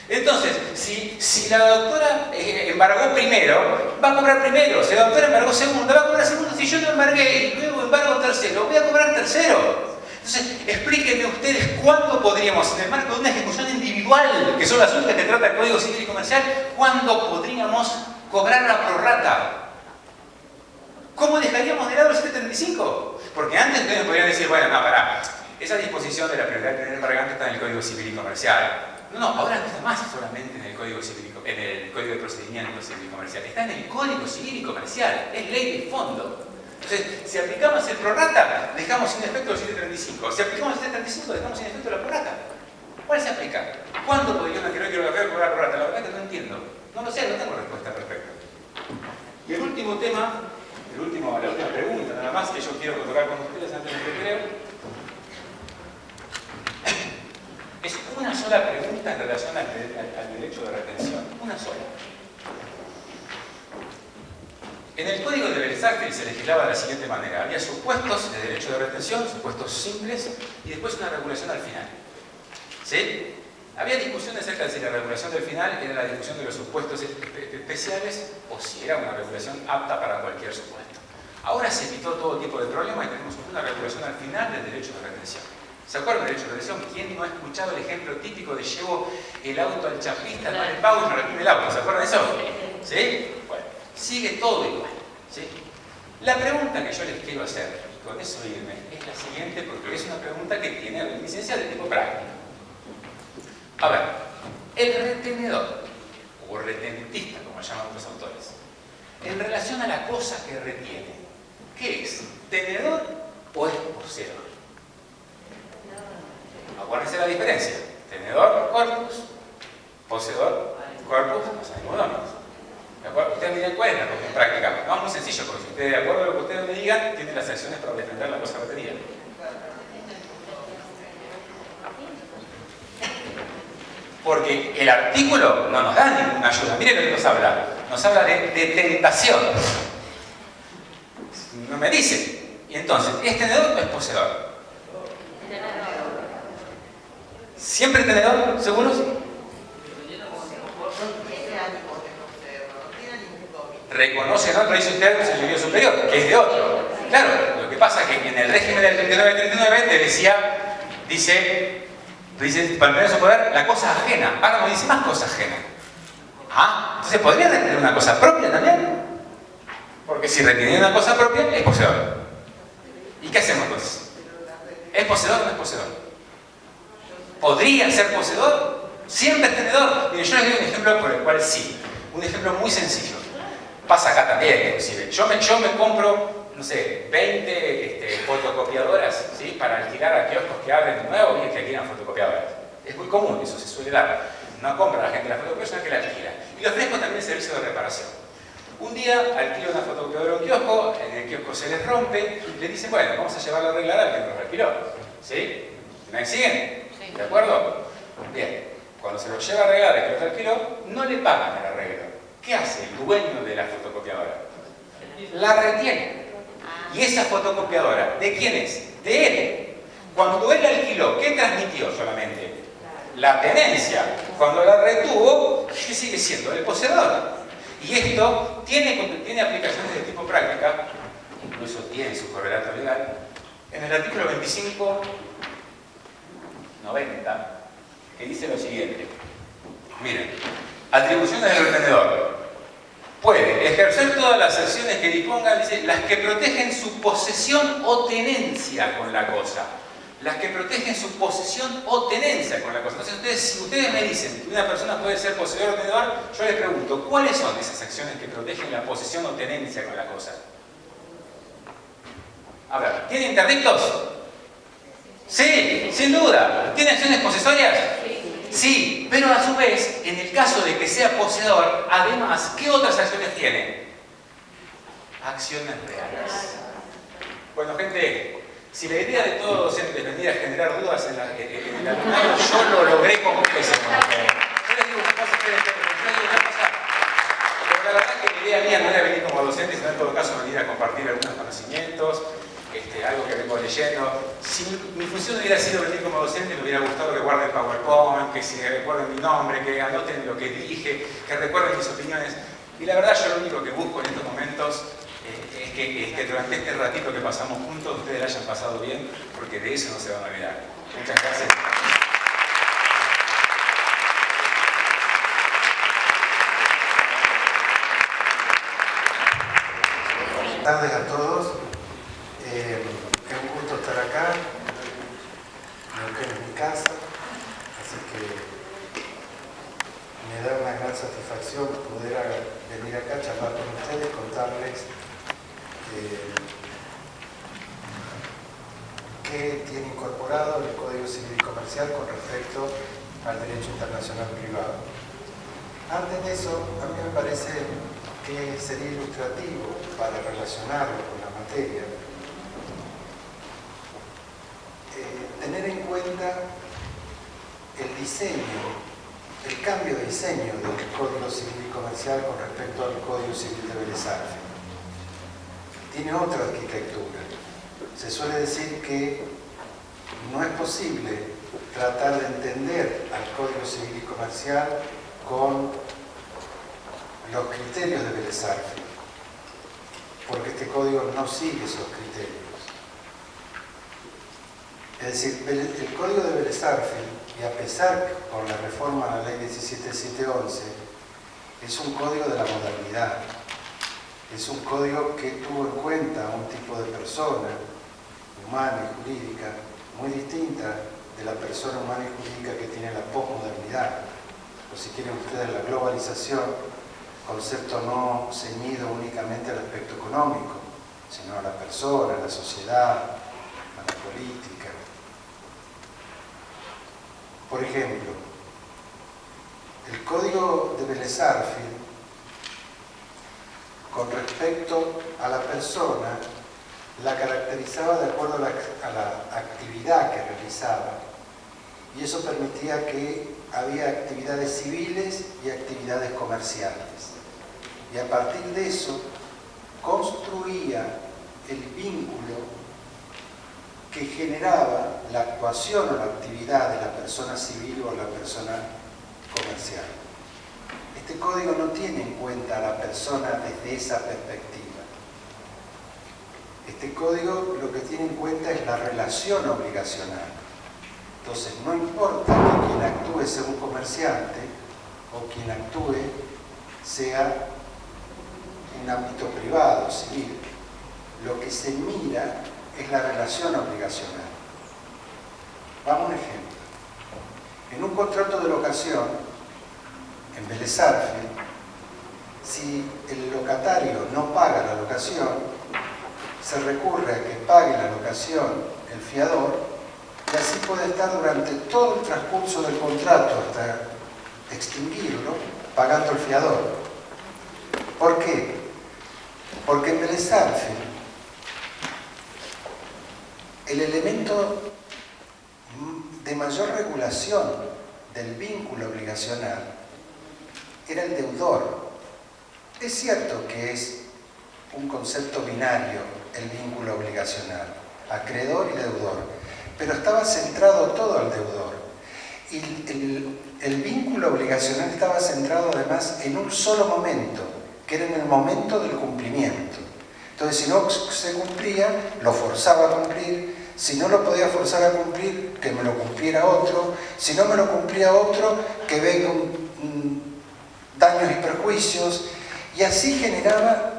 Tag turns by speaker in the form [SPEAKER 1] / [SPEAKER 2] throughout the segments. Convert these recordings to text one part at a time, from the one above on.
[SPEAKER 1] Entonces, si la doctora embargó primero, va a cobrar primero. Si la doctora embargó segundo, va a cobrar segundo. Si yo no embargué y luego embargo tercero, voy a cobrar tercero. Entonces, explíquenme ustedes cuándo podríamos, en el marco de una ejecución individual, que son las únicas que trata el Código Civil y Comercial, cuándo podríamos cobrar la prorrata. ¿Cómo dejaríamos de lado el 735? Porque antes ustedes podrían decir, bueno, no, pará, esa disposición de la prioridad del embargante está en el Código Civil y Comercial. No, ahora no está más solamente en el Código Civil en el Código de Procedimiento Civil y Comercial, está en el Código Civil y Comercial, es ley de fondo. Entonces, si aplicamos el prorrata, dejamos sin efecto el 735. Si aplicamos el 735, dejamos sin efecto la prorrata. ¿Cuál se aplica? ¿Cuándo podría una quirógrafo cobrar prorrata? La verdad es que no entiendo. No lo sé, no tengo respuesta perfecta. Y el último tema, la última pregunta nada más que yo quiero tocar con ustedes antes del recreo, es una sola pregunta en relación al derecho de retención. Una sola. En el Código de Versalles se legislaba de la siguiente manera. Había supuestos de derecho de retención, supuestos simples, y después una regulación al final. ¿Sí? Había discusión acerca de si la regulación del final era la discusión de los supuestos especiales o si era una regulación apta para cualquier supuesto. Ahora se evitó todo tipo de problema y tenemos una regulación al final del derecho de retención. ¿Se acuerdan del derecho de retención? ¿Quién no ha escuchado el ejemplo típico de llevo el auto al chapista, no le pago y me retiene el auto? ¿Se acuerdan de eso? ¿Sí? Bueno, sigue todo igual. ¿Sí? La pregunta que yo les quiero hacer, y con eso irme, es la siguiente porque es una pregunta que tiene reminiscencia de tipo práctico. A ver, el retenedor, o retenentista, como llaman otros autores, en relación a la cosa que retiene, ¿qué es? ¿Tenedor o es poseedor? Acuérdense la diferencia. Tenedor, corpus, poseedor, corpus, almodones. ¿De acuerdo? Ustedes me dirán cuál es la cuestión práctica. No, muy sencillo, porque si ustedes de acuerdo a lo que ustedes me digan, tienen las acciones para defender la cosa retenida. Porque el artículo no nos da ninguna ayuda. Miren lo que nos habla. Nos habla de tentación. No me dice. Y entonces, ¿es tenedor o es poseedor? ¿Siempre tenedor? ¿Seguros? Reconoce en otro, dice usted, el señorío superior, que es de otro. Claro, lo que pasa es que en el régimen del 39-39 te decía, dice, para tener su poder, la cosa ajena. Ahora no dice más cosa ajena. Ah, entonces podría retener una cosa propia también. Porque si retiene una cosa propia, es poseedor. ¿Y qué hacemos entonces? ¿Es poseedor o no es poseedor? ¿Podría ser poseedor? ¿Siempre es tenedor? Miren, yo les doy un ejemplo por el cual sí. Un ejemplo muy sencillo. Pasa acá también, inclusive. Yo me compro, no sé, 20 fotocopiadoras, ¿sí? Para alquilar a kioscos que abren de nuevo y que alquilan fotocopiadoras. Es muy común, eso se suele dar. No compra la gente la fotocopiadora, sino que la alquila. Y le ofrezco también el servicio de reparación. Un día alquilo una fotocopiadora a un kiosco, en el kiosco se les rompe, y le dicen, bueno, vamos a llevarla a arreglar al que nos alquiló. ¿Sí? ¿Me siguen? ¿De acuerdo? Bien. Cuando se lo lleva a arreglar al que los alquiló, no le pagan el arreglo. ¿Qué hace el dueño de la fotocopiadora? La retiene. ¿Y esa fotocopiadora de quién es? De él. Cuando él la alquiló, ¿qué transmitió solamente? La tenencia. Cuando la retuvo, ¿qué sigue siendo? El poseedor. Y esto tiene aplicaciones de tipo práctica, incluso tiene su correlato legal. En el artículo 2590, que dice lo siguiente. Miren, atribuciones del retenedor. Puede ejercer todas las acciones que dispongan, dice, las que protegen su posesión o tenencia con la cosa. Las que protegen su posesión o tenencia con la cosa. Entonces, si ustedes me dicen que una persona puede ser poseedor o tenedor, yo les pregunto, ¿cuáles son esas acciones que protegen la posesión o tenencia con la cosa? A ver, ¿tiene interdictos? Sí, sin duda. ¿Tiene acciones posesorias? Sí, pero a su vez, en el caso de que sea poseedor, además, ¿qué otras acciones tiene? Acciones reales. Bueno, gente, si la idea de todo docente es venir a generar dudas en el alumnado, yo lo logré con creces con ustedes. Yo les digo una cosa, pero la verdad que la idea mía no era venir como docente, sino en todo caso venir a compartir algunos conocimientos, algo que vengo leyendo. Si mi función hubiera sido venir como docente, me hubiera gustado que guarden PowerPoint, que se recuerden mi nombre, que anoten lo que dije, que recuerden mis opiniones. Y la verdad, yo lo único que busco en estos momentos es que durante este ratito que pasamos juntos, ustedes la hayan pasado bien, porque de eso no se van a olvidar. Muchas gracias.
[SPEAKER 2] Buenas tardes a todos. Es un gusto estar acá. Neuquén es mi casa, así que me da una gran satisfacción poder venir acá, charlar con ustedes, contarles qué tiene incorporado el Código Civil y Comercial con respecto al derecho internacional privado. Antes de eso, a mí me parece que sería ilustrativo para relacionarlo con la materia, tener en cuenta el diseño, el cambio de diseño del Código Civil y Comercial con respecto al Código Civil de Vélez Arfiel. Tiene otra arquitectura. Se suele decir que no es posible tratar de entender al Código Civil y Comercial con los criterios de Vélez Arfiel, porque este código no sigue esos criterios. Es decir, el código de Vélez Arfiel, y a pesar con la reforma a la ley 17711, es un código de la modernidad, es un código que tuvo en cuenta un tipo de persona humana y jurídica muy distinta de la persona humana y jurídica que tiene la posmodernidad, o si quieren ustedes la globalización, concepto no ceñido únicamente al aspecto económico, sino a la persona, a la sociedad, a la política. Por ejemplo, el Código de Vélez Arfiel, con respecto a la persona, la caracterizaba de acuerdo a la actividad que realizaba, y eso permitía que había actividades civiles y actividades comerciales. Y a partir de eso construía el vínculo que generaba la actuación o la actividad de la persona civil o la persona comercial. Este código no tiene en cuenta a la persona desde esa perspectiva. Este código lo que tiene en cuenta es la relación obligacional. Entonces, no importa que quien actúe sea un comerciante o quien actúe sea un ámbito privado, civil, lo que se mira es la relación obligacional. Vamos a un ejemplo. En un contrato de locación, en Vélez Arfiel, si el locatario no paga la locación, se recurre a que pague la locación el fiador, y así puede estar durante todo el transcurso del contrato hasta extinguirlo pagando el fiador. ¿Por qué? Porque en Vélez Arfiel el elemento de mayor regulación del vínculo obligacional era el deudor. Es cierto que es un concepto binario el vínculo obligacional, acreedor y deudor, pero estaba centrado todo al deudor. Y el vínculo obligacional estaba centrado además en un solo momento, que era en el momento del cumplimiento. Entonces, si no se cumplía, lo forzaba a cumplir. Si no lo podía forzar a cumplir, que me lo cumpliera otro. Si no me lo cumplía otro, que venga daños y perjuicios. Y así generaba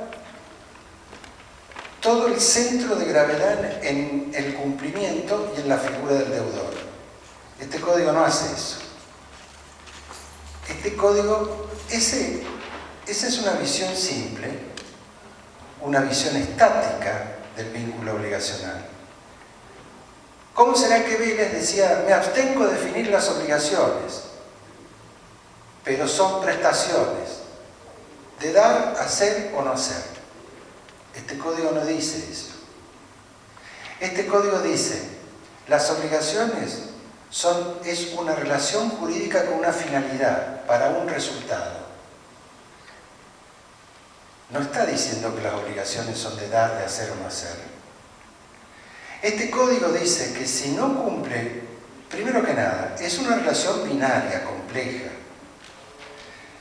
[SPEAKER 2] todo el centro de gravedad en el cumplimiento y en la figura del deudor. Este código no hace eso. Este código, esa es una visión simple, una visión estática del vínculo obligacional. ¿Cómo será que Vélez decía, me abstengo de definir las obligaciones, pero son prestaciones, de dar, hacer o no hacer? Este código no dice eso. Este código dice, las obligaciones es una relación jurídica con una finalidad, para un resultado. No está diciendo que las obligaciones son de dar, de hacer o no hacer. Este código dice que si no cumple, primero que nada, es una relación binaria compleja.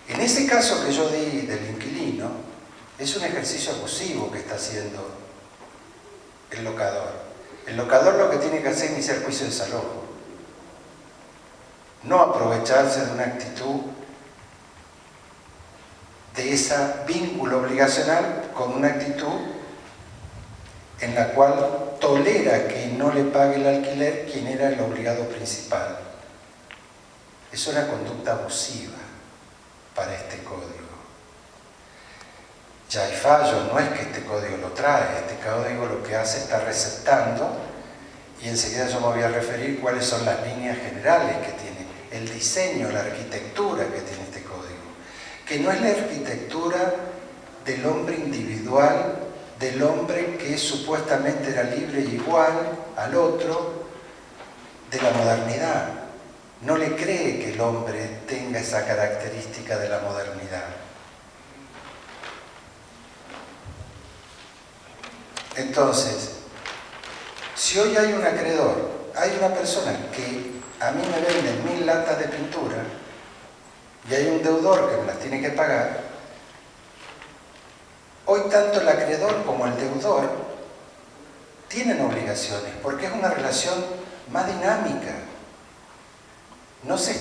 [SPEAKER 2] En ese caso que yo di del inquilino, es un ejercicio abusivo que está haciendo el locador. El locador lo que tiene que hacer es iniciar juicio de desalojo. No aprovecharse de una actitud de ese vínculo obligacional con una actitud en la cual tolera que no le pague el alquiler quien era el obligado principal. Es una conducta abusiva para este código. Ya hay fallos, no es que este código lo trae, este código lo que hace está receptando, y enseguida yo me voy a referir cuáles son las líneas generales que tiene, el diseño, la arquitectura que tiene este código, que no es la arquitectura del hombre individual, del hombre que supuestamente era libre y igual al otro, de la modernidad. No le cree que el hombre tenga esa característica de la modernidad. Entonces, si hoy hay un acreedor, hay una persona que a mí me vende 1000 latas de pintura y hay un deudor que me las tiene que pagar, hoy tanto el acreedor como el deudor tienen obligaciones, porque es una relación más dinámica. No se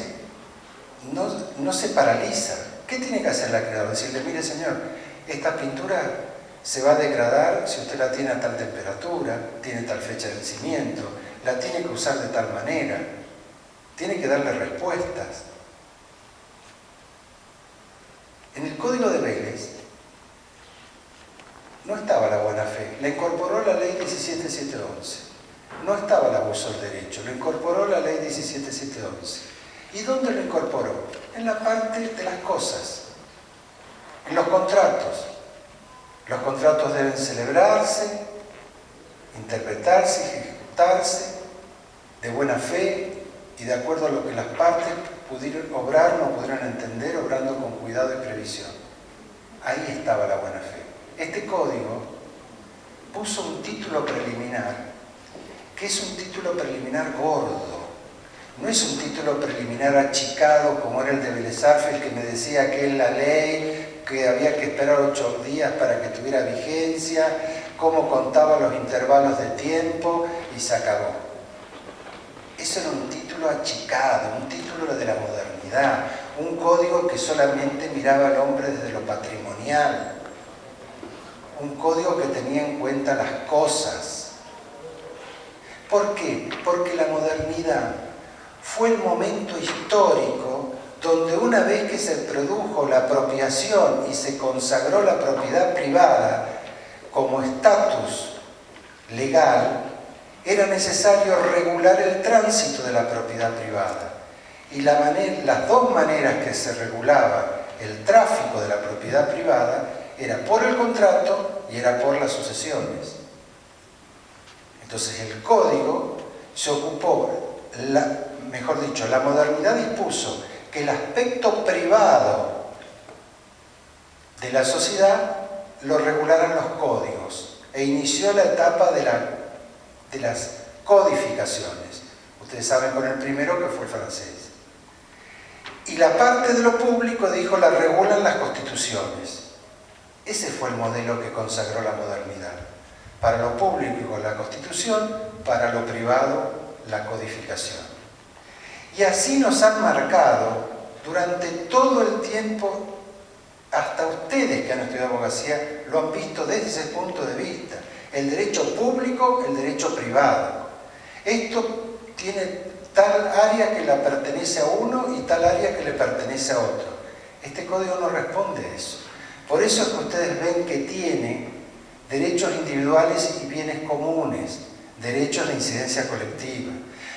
[SPEAKER 2] paraliza. ¿Qué tiene que hacer el acreedor? Decirle, mire señor, esta pintura se va a degradar si usted la tiene a tal temperatura, tiene tal fecha de vencimiento, la tiene que usar de tal manera, tiene que darle respuestas. En el Código de Vélez no estaba la buena fe, la incorporó la ley 17711. No estaba el abuso del derecho, lo incorporó la ley 17711. ¿Y dónde lo incorporó? En la parte de las cosas, en los contratos. Los contratos deben celebrarse, interpretarse, ejecutarse de buena fe y de acuerdo a lo que las partes pudieron obrar, no pudieron entender, obrando con cuidado y previsión. Ahí estaba la buena fe. Este código puso un título preliminar, que es un título preliminar gordo. No es un título preliminar achicado como era el de Vélez Sarsfield, que me decía que es la ley, que había que esperar 8 días para que tuviera vigencia, cómo contaba los intervalos de tiempo y se acabó. Eso era un título achicado, un título de la modernidad, un código que solamente miraba al hombre desde lo patrimonial, un código que tenía en cuenta las cosas. ¿Por qué? Porque la modernidad fue el momento histórico donde una vez que se produjo la apropiación y se consagró la propiedad privada como estatus legal, era necesario regular el tránsito de la propiedad privada. Y las dos maneras que se regulaba el tráfico de la propiedad privada era por el contrato y era por las sucesiones. Entonces el código se ocupó, mejor dicho, la modernidad dispuso que el aspecto privado de la sociedad lo regularan los códigos e inició la etapa de las codificaciones. Ustedes saben con el primero que fue el francés. Y la parte de lo público dijo la regulan las constituciones. Ese fue el modelo que consagró la modernidad. Para lo público la constitución, para lo privado la codificación. Y así nos han marcado durante todo el tiempo, hasta ustedes que han estudiado abogacía lo han visto desde ese punto de vista. El derecho público, el derecho privado. Esto tiene tal área que le pertenece a uno y tal área que le pertenece a otro. Este código no responde a eso. Por eso es que ustedes ven que tiene derechos individuales y bienes comunes, derechos de incidencia colectiva.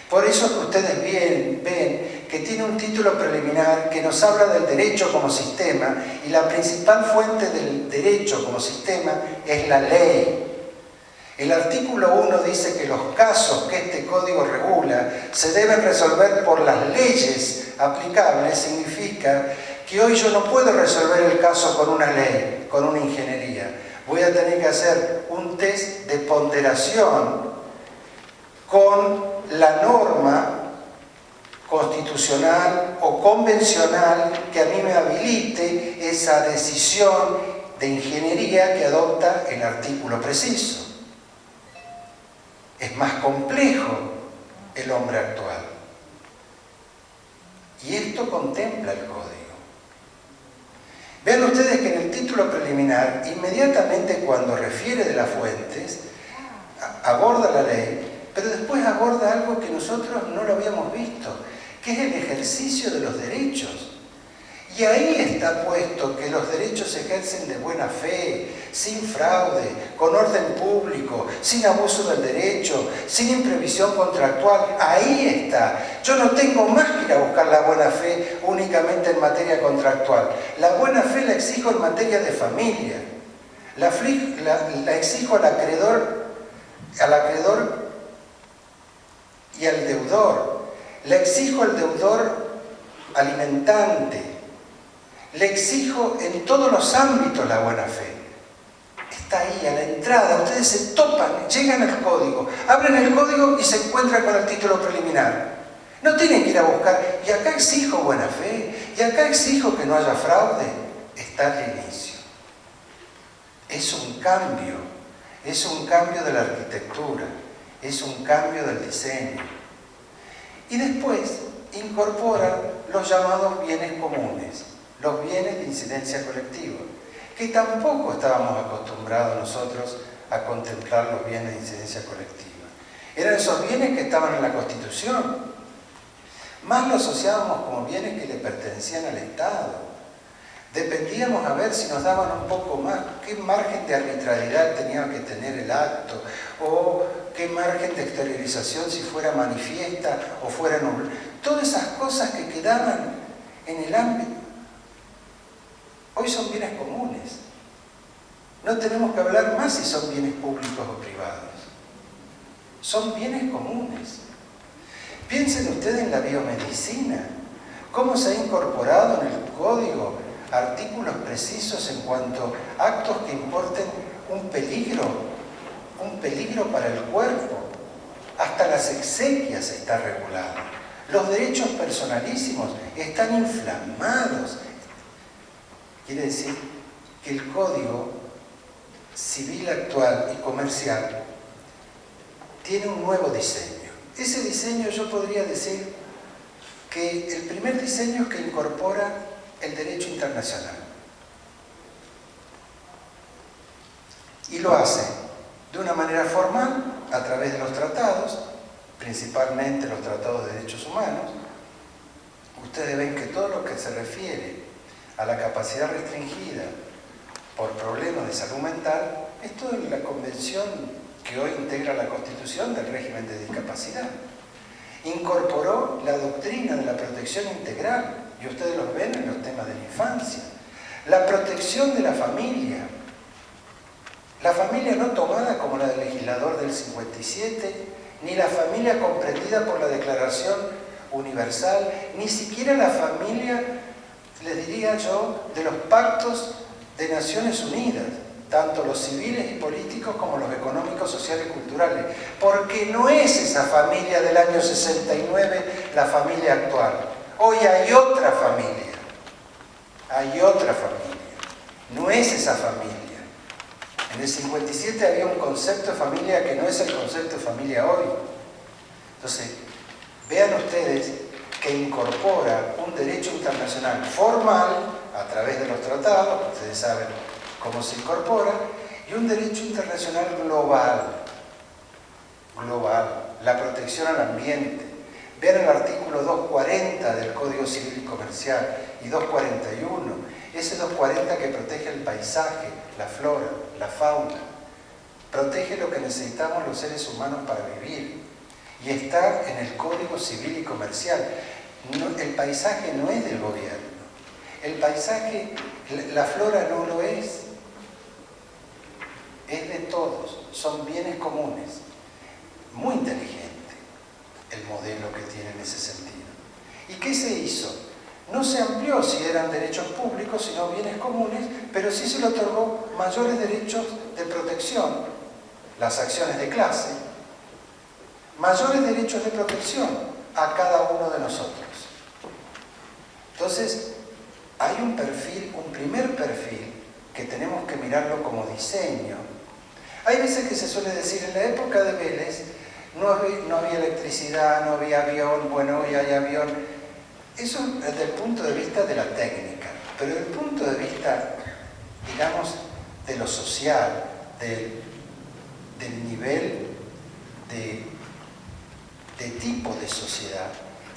[SPEAKER 2] Por eso es que ustedes ven que tiene un título preliminar que nos habla del derecho como sistema, y la principal fuente del derecho como sistema es la ley. El artículo 1 dice que los casos que este código regula se deben resolver por las leyes aplicables. Significa que hoy yo no puedo resolver el caso con una ley, con una ingeniería. Voy a tener que hacer un test de ponderación con la norma constitucional o convencional que a mí me habilite esa decisión de ingeniería que adopta el artículo preciso. Es más complejo el hombre actual. Y esto contempla el código. Vean ustedes que en el título preliminar, inmediatamente cuando refiere de las fuentes, aborda la ley, pero después aborda algo que nosotros no lo habíamos visto, que es el ejercicio de los derechos. Y ahí está puesto que los derechos se ejercen de buena fe, sin fraude, con orden público, sin abuso del derecho, sin imprevisión contractual. Ahí está. Yo no tengo más que ir a buscar la buena fe únicamente en materia contractual. La buena fe la exijo en materia de familia. La exijo al acreedor y al deudor. La exijo al deudor alimentante. Le exijo en todos los ámbitos la buena fe. Está ahí, a la entrada. Ustedes se topan, llegan al código, abren el código y se encuentran con el título preliminar. No tienen que ir a buscar, y acá exijo buena fe, y acá exijo que no haya fraude. Está al inicio. Es un cambio de la arquitectura, es un cambio del diseño. Y después incorpora los llamados bienes comunes, los bienes de incidencia colectiva, que tampoco estábamos acostumbrados nosotros a contemplar los bienes de incidencia colectiva. Eran esos bienes que estaban en la Constitución, más lo asociábamos como bienes que le pertenecían al Estado. Dependíamos a ver si nos daban un poco más, qué margen de arbitrariedad tenía que tener el acto, o qué margen de exteriorización si fuera manifiesta o fuera nula. Todas esas cosas que quedaban en el ámbito. Hoy son bienes comunes. No tenemos que hablar más si son bienes públicos o privados. Son bienes comunes. Piensen ustedes en la biomedicina. Cómo se ha incorporado en el código artículos precisos en cuanto a actos que importen un peligro para el cuerpo. Hasta las exequias está regulado. Los derechos personalísimos están inflamados. Quiere decir que el Código Civil actual y comercial tiene un nuevo diseño. Ese diseño yo podría decir que el primer diseño es que incorpora el derecho internacional. Y lo hace de una manera formal, a través de los tratados, principalmente los tratados de derechos humanos. Ustedes ven que todo lo que se refiere a la capacidad restringida por problemas de salud mental es todo en la convención que hoy integra la Constitución del régimen de discapacidad. Incorporó la doctrina de la protección integral, y ustedes lo ven en los temas de la infancia. La protección de la familia no tomada como la del legislador del 57, ni la familia comprendida por la Declaración Universal, ni siquiera la familia, les diría yo, de los pactos de Naciones Unidas, tanto los civiles y políticos como los económicos, sociales y culturales, porque no es esa familia del año 69 la familia actual. Hoy hay otra familia, no es esa familia. En el 57 había un concepto de familia que no es el concepto de familia hoy. Entonces, vean ustedes que incorpora un derecho internacional formal a través de los tratados, ustedes saben cómo se incorpora, y un derecho internacional global, la protección al ambiente. Vean el artículo 240 del Código Civil y Comercial y 241, ese 240 que protege el paisaje, la flora, la fauna, protege lo que necesitamos los seres humanos para vivir, y está en el Código Civil y Comercial. El paisaje no es del gobierno, el paisaje, la flora no lo es de todos, son bienes comunes. Muy inteligente el modelo que tiene en ese sentido. ¿Y qué se hizo? No se amplió si eran derechos públicos, sino bienes comunes, pero sí se le otorgó mayores derechos de protección, las acciones de clase, mayores derechos de protección a cada uno de nosotros. Entonces, hay un perfil, un primer perfil, que tenemos que mirarlo como diseño. Hay veces que se suele decir, en la época de Vélez no había electricidad, no había avión, bueno, hoy hay avión. Eso desde el punto de vista de la técnica, pero desde el punto de vista, digamos, de lo social, del nivel de tipo de sociedad,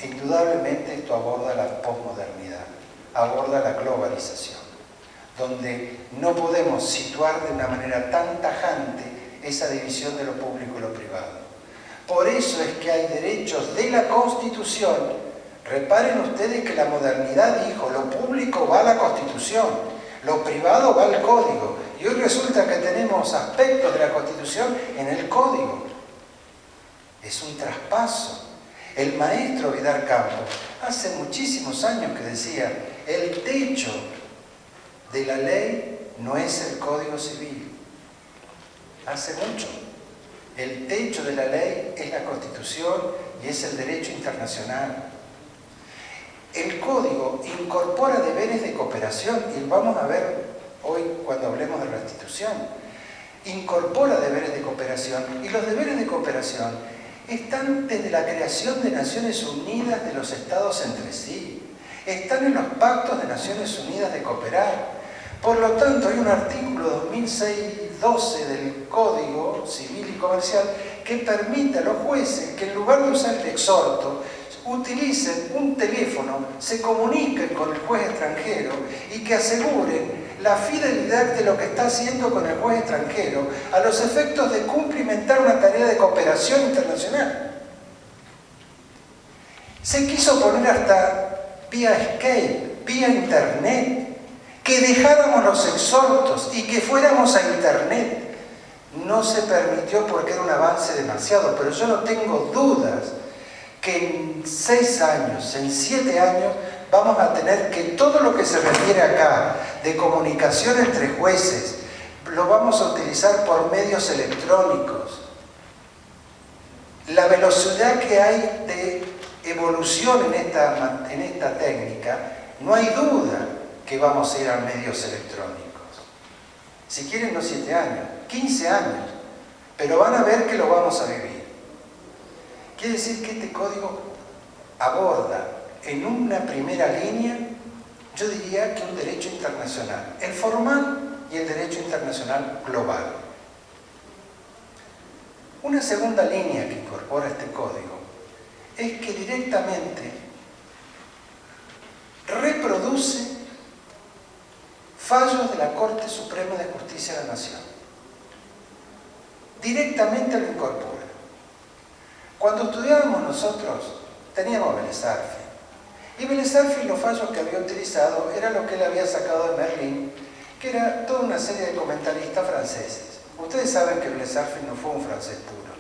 [SPEAKER 2] indudablemente esto aborda la posmodernidad, aborda la globalización, donde no podemos situar de una manera tan tajante esa división de lo público y lo privado. Por eso es que hay derechos de la Constitución. Reparen ustedes que la modernidad dijo, lo público va a la Constitución, lo privado va al Código. Y hoy resulta que tenemos aspectos de la Constitución en el Código. Es un traspaso. El maestro Vidal Campos, hace muchísimos años que decía, el techo de la ley no es el Código Civil. Hace mucho. El techo de la ley es la Constitución y es el derecho internacional. El Código incorpora deberes de cooperación, y vamos a ver hoy cuando hablemos de restitución. Incorpora deberes de cooperación, y los deberes de cooperación están desde la creación de Naciones Unidas de los Estados entre sí. Están en los pactos de Naciones Unidas de cooperar. Por lo tanto, hay un artículo 2006-12 del Código Civil y Comercial que permite a los jueces que en lugar de usar el exhorto, utilicen un teléfono, se comuniquen con el juez extranjero y que aseguren la fidelidad de lo que está haciendo con el juez extranjero a los efectos de cumplimentar una tarea de cooperación internacional. Se quiso poner hasta vía Skype, vía Internet, que dejáramos los exhortos y que fuéramos a Internet. No se permitió porque era un avance demasiado, pero yo no tengo dudas que en 6 años, en 7 años, vamos a tener que todo lo que se refiere acá de comunicación entre jueces, lo vamos a utilizar por medios electrónicos. La velocidad que hay de evolución en esta técnica, no hay duda que vamos a ir a medios electrónicos. Si quieren, no 7 años, 15 años, pero van a ver que lo vamos a vivir. Quiere decir que este código aborda en una primera línea, yo diría que un derecho internacional, el formal y el derecho internacional global. Una segunda línea que incorpora este código es que directamente reproduce fallos de la Corte Suprema de Justicia de la Nación. Directamente lo incorpora. Cuando estudiábamos nosotros, teníamos Vélez Arfield. Y Vélez Arfield, los fallos que había utilizado era lo que él había sacado de Merlín, que era toda una serie de comentaristas franceses. Ustedes saben que Vélez Arfield no fue un francés puro.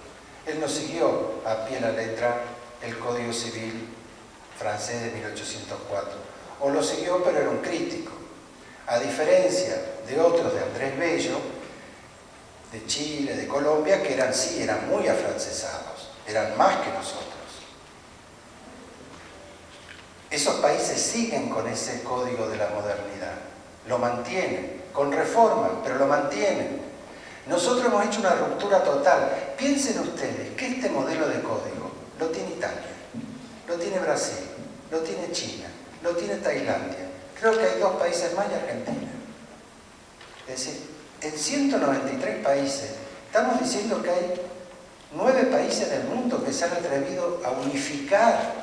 [SPEAKER 2] Él no siguió a pie la letra el Código Civil francés de 1804. O lo siguió, pero era un crítico. A diferencia de otros, de Andrés Bello, de Chile, de Colombia, que eran muy afrancesados, eran más que nosotros. Esos países siguen con ese código de la modernidad, lo mantienen, con reformas, pero lo mantienen. Nosotros hemos hecho una ruptura total. Piensen ustedes que este modelo de código lo tiene Italia, lo tiene Brasil, lo tiene China, lo tiene Tailandia, creo que hay 2 países más y Argentina. Es decir, en 193 países, estamos diciendo que hay 9 países del mundo que se han atrevido a unificar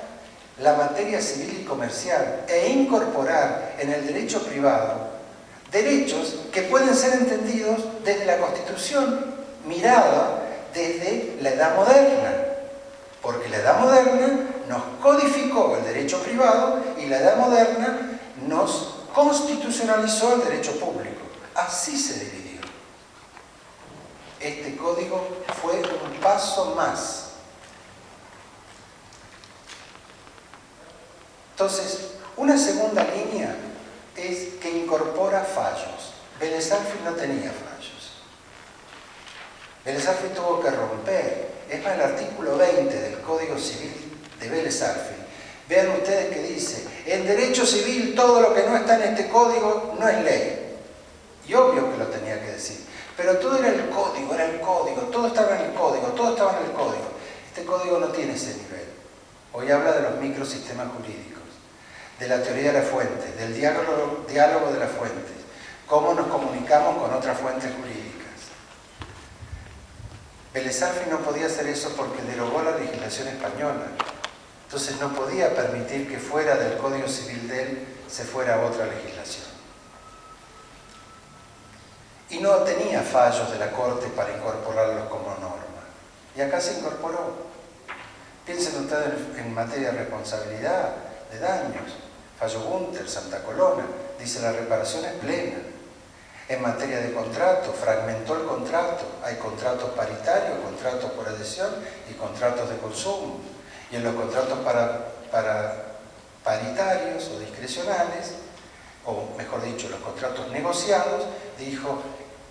[SPEAKER 2] la materia civil y comercial e incorporar en el derecho privado derechos que pueden ser entendidos desde la Constitución, mirada desde la Edad Moderna, porque la Edad Moderna nos codificó el derecho privado y la Edad Moderna nos constitucionalizó el derecho público. Así se dividió. Este código fue un paso más. Entonces, una segunda línea es que incorpora fallos. Vélez Arfield no tenía fallos. Vélez Arfield tuvo que romper Es más, el artículo 20 del Código Civil de Vélez Arfield. Vean ustedes que dice, en derecho civil todo lo que no está en este código no es ley. Y obvio que lo tenía que decir. Pero todo era el código, todo estaba en el código, todo estaba en el código. Este código no tiene ese nivel. Hoy habla de los microsistemas jurídicos, de la teoría de las fuentes, del diálogo de las fuentes, cómo nos comunicamos con otras fuentes jurídicas. Vélez Arfield no podía hacer eso porque derogó la legislación española. Entonces no podía permitir que fuera del Código Civil de él se fuera a otra legislación. Y no tenía fallos de la Corte para incorporarlos como norma. Y acá se incorporó. Piensen ustedes en materia de responsabilidad, de daños. Fallo Gunter, Santa Coloma, dice la reparación es plena. En materia de contrato, fragmentó el contrato. Hay contratos paritarios, contratos por adhesión y contratos de consumo. Y en los contratos para paritarios o discrecionales, o mejor dicho, los contratos negociados, dijo,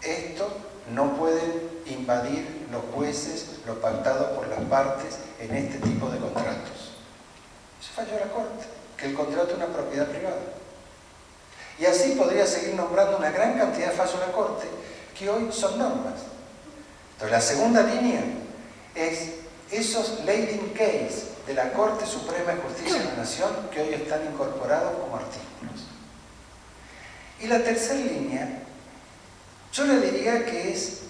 [SPEAKER 2] esto no pueden invadir los jueces lo pactado por las partes en este tipo de contratos. Eso falló la Corte, que el contrato es una propiedad privada. Y así podría seguir nombrando una gran cantidad de fallos de la Corte que hoy son normas. Entonces la segunda línea es esos leading case de la Corte Suprema de Justicia de la Nación que hoy están incorporados como artículos. Y la tercera línea, yo le diría que es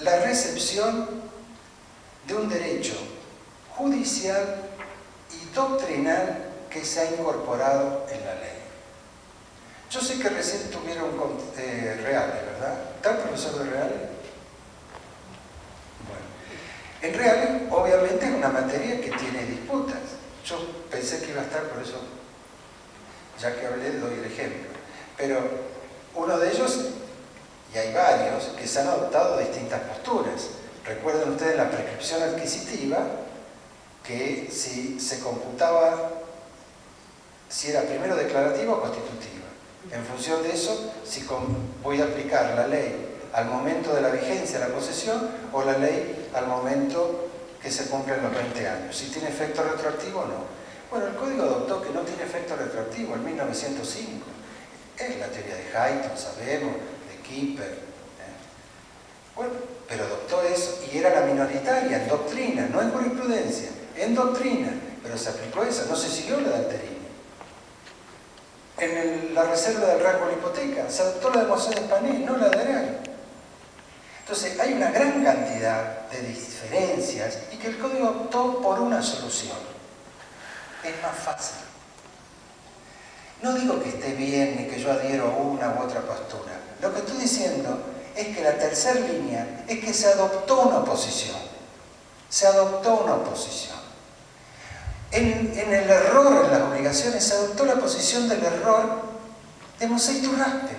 [SPEAKER 2] la recepción de un derecho judicial y doctrinal que se ha incorporado en la ley. Yo sé que recién tuvieron reales, ¿verdad? ¿Está el profesor de reales? Bueno, en reales obviamente es una materia que tiene disputas. Yo pensé que iba a estar, por eso, ya que hablé, doy el ejemplo. Pero uno de ellos, y hay varios, que se han adoptado distintas posturas. Recuerden ustedes la prescripción adquisitiva, que si se computaba, si era primero declarativa o constitutiva. En función de eso, si voy a aplicar la ley al momento de la vigencia de la posesión o la ley al momento que se cumplen los 20 años. Si tiene efecto retroactivo o no. Bueno, el Código adoptó que no tiene efecto retroactivo en 1905. Es la teoría de Hayton, sabemos, de Kipper. Bueno, pero adoptó eso y era la minoritaria en doctrina, no en jurisprudencia, en doctrina. Pero se aplicó esa, no se siguió la de Alterini. En la reserva del rango de la hipoteca se adoptó la de Mosén Espanés, no la de Aral. Entonces hay una gran cantidad de diferencias y que el Código optó por una solución. Es más fácil. No digo que esté bien ni que yo adhiero a una u otra postura. Lo que estoy diciendo es que la tercera línea es que se adoptó una posición. Se adoptó una posición. En el error, en las obligaciones, se adoptó la posición del error de Mosén Iturraspe.